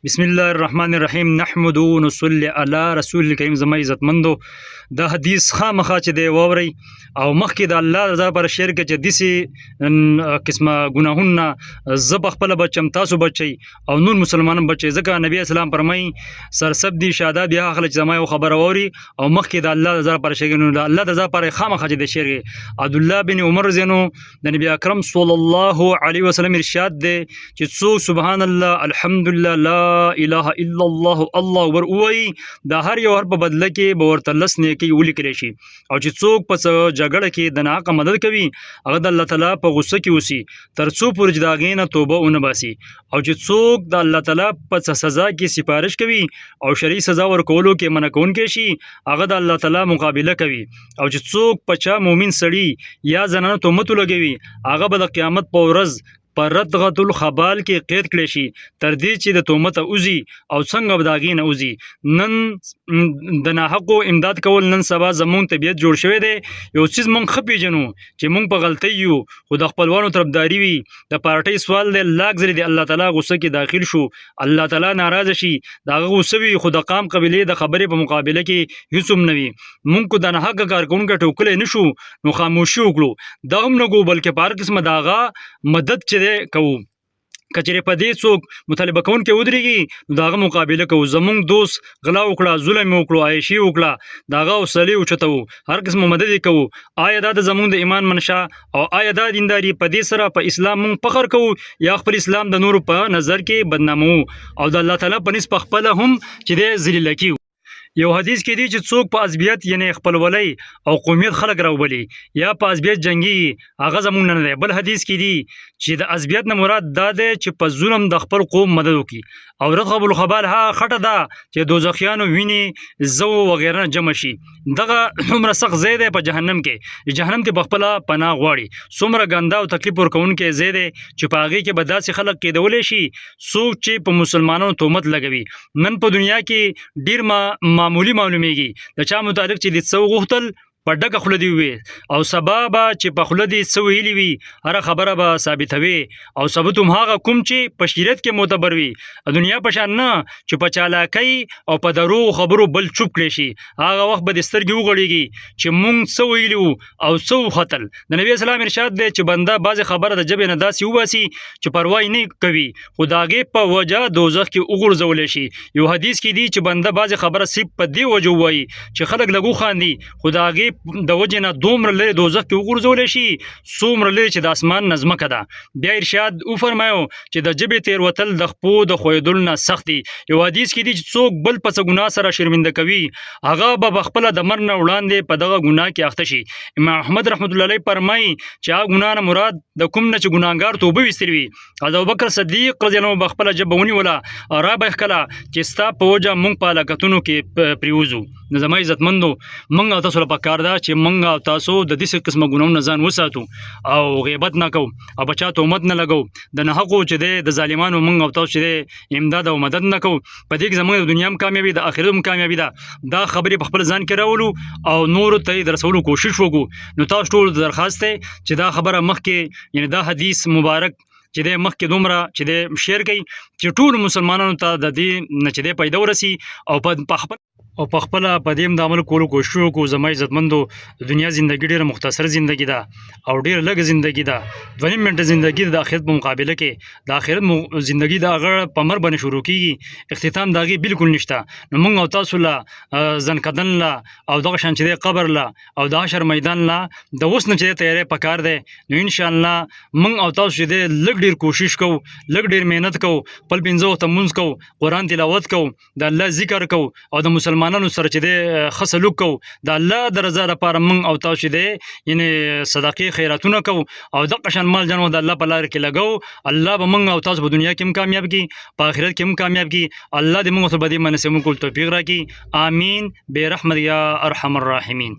بسم الله الرحمن الرحیم نحمد و نصلی علی رسول الکریم. زما عزتمندو د حدیث خامخا چې دی ووري او مخکې د الله رضا پر شعر کې چې دسي قسمه ګناهونه زب خپل بچم تاسو بچي او نور مسلمانان بچي ځکه نبی اسلام فرمای سرسب دي شاده بیا خلک زما یو خبر ووري او مخکې د الله رضا پر شعر د الله رضا پر خامخا چې د شعر عبد الله بن عمر زینو د نبی اکرم صلی الله علیه وسلم ارشاد دی چې څوک سبحان الله الحمدلله لا اله الا الله الله اکبر وای د هر یو هر په بدله کې به ورته لس نیکي ولیکلی شي او چې څوک په جګړه کې د ناحقه مدد کوي هغه د الله تعالی په غصه کې اوسي تر څو پورې چې د هغې نه توبه ونه باسي او چې څوک د الله تعالی په سزا کې سفارش کوي او شرعي سزا ورکولو کې منع کوونکی شي هغه د الله تعالی مقابله کوي او چې څوک په چا مؤمن سړي یا زنانه تهمت ولګوي هغه به د قیامت په ورځ پر ردغۃ الخبال کې قید کړی شي تر دې چې د تهمت اوزي او څنګه به د هغې نه اوزي نن د ناحقو امداد کول نن سبا زمونږ طبیعت جوړ شوی دی یو څیز مونږ ښه پېژنو چې مونږ په غلطۍ یو خو د خپلوانو طرفداري وي د پارټۍ سوال دی لاک ځلې د الله تعالی غصه کې داخل شو الله تعالی ناراضه شي د هغه غصه وي خو د قام قبیلې د خبرې په مقابله کې هیڅ هم نه وي مونږ کو د ناحقه کارکوونکی ټوکلی نه شو نو خاموشي وکړو دا هم نه کو بلکې په هر قسمه د هغه مدد چې کوو کچېرې په دې څوک مطالبه کوونکی ودرېږي نو د هغه مقابله کوو زمونږ دوست غلا وکړه ظلم یې وکړو عایشي وکړه د هغه حوصلې اوچتوو هر قسمه مدد یې کوو آیا دا د زمونږ د ایمان منشا او آیا دا دینداري په دې سره په اسلام مونږ فخر کوو یا خپل اسلام د نورو په نظر کې بدناموو او د الله تعالی په نسبت خپله هم چې دی ذلیله کیو یو حدیث کې دی چې څوک په عصبیت یعنی خپلولۍ او قومیت خلک راوبلي یا په عصبیت جنګي هغه زمونږ نه دی بل حدیث کې دی چې د عصبیت نه مراد دا دی چې په ظلم د خپل قوم مدد وکړي او ردغۃ الخبال ها خټه ده چې دوزخیانو وینې زو وغیره جمع شي دغه څومره سخت ځای دی په جهنم کې په خپله پناه غواړي څومره ګنده او تکلیف ورکوونکی ځای دی چې په هغې کې به داسې خلک کېدولی شي څوک چې په مسلمانانو تهمت لګوي نن په دنیا کې ډېر معمولی معلومیږي د چا متعلق چې د څه وغوښتل په ډکه خوله دې ووې او سبا به چې په خوله دې څه ویلي وي هره خبره به ثابتوي او ثبوت هم هغه کوم چې په شریعت کې معتبر وي دنیا په شان نه چې په چالاکۍ او په دروغو خبرو بل چوپ کړی شي هغه وخت به دې سترګې وغړېږي چې مونږ څه ویلي وو او څه وختل د نبي اسلام ارشاد دی چې بنده بعضې خبره د ژبې نه داسې وباسي چې پروا یې نه کوي خو د هغې په وجه دوزخ کې وغورځولی شي یو حدیث کې دی چې بنده بعضې خبره صرف په دې وجه ووایي چې خلک لږ وخاندي خو د هغې د وجې نه دومره لرې دوزخ کې وغورځولی شي څومره لرې چې د اسمان نه ځمکه ده بیا ارشاد وفرمایو چې د ژبې تېروتل د خپو د ښویېدلو نه سخت دي یو حدیث کې دی چې څوک بل په څه ګناه سره شرمنده کوي هغه به خپله د مرګ نه وړاندې په دغه ګناه کې اخته شي امام احمد رحمت الله علیه فرمایي چې هغه ګناه نه مراد د کوم نه چې ګناهګار توبه ویستلې وي حضرت ابوبکر صدیق رضی الله عنه به خپله ژبه ونیوله او را به یې ښکله چې ستا په وجه موږ په هلاکتونو کې پرېوځو نو زما عزتمندو موږ او تاسو له پکار ده چې موږ او تاسو د داسې قسمه ګناهونو نه ځان وساتو او غیبت نه کوو او په چا تهمت نه لګو د ناحقو چې دی د ظالمانو موږ او تاسو چې دی امداد او مدد نه کوو په دې کې زموږ د دنیا هم کامیابي د آخرت هم کامیابي ده دا خبرې په خپل ځان کې راولو او نورو ته یې د رسولو کوشش وکړو نو تاسو ټولو ته درخواست دی چې دا خبره مخکې یعنی دا حدیث مبارک چې دی مخکې دومره چې دی شیر کوي چې ټولو مسلمانانو ته د دې نه چې دی پیدا ورسي او په خپله په دې هم د عمل کولو کوشش وکړو زما عزتمندو د دنیا زندګي ډېره مختصر زندګي ده او ډېره لږه زندګي ده 2 منټه زندګي د آخرت په مقابله کې د آخرت زندګي د هغه په مر باندې شروع کېږي اختتام د هغې بالکل نشته نو موږ او تاسو له ځنکدن له او دغه شان چې دی قبر له او د حشر میدان له د اوس نه چې دی تیاری پکار دی نو انشاءالله موږ او تاسو چې دی لږ ډېر کوشش کوو لږ ډېر محنت کوو خپل 5 وخته لمونځ کوو قرآن تلاوت کوو د الله ذکر کوو او د مسلمانانو سره چې دی ښه سلوک کوو د الله د رضا لپاره موږ او تاسو چې دی یعنې صدقې خیراتونه کوو او دغه شان مال جان د الله په لاره کې لګوو الله به موږ او تاسو په دنیا کې هم کامیاب کړي په آخرت کې هم کامیاب کړي الله دې موږ ته په دې باندې توفیق راکړي آمین برحمت یا ارحم الراحمین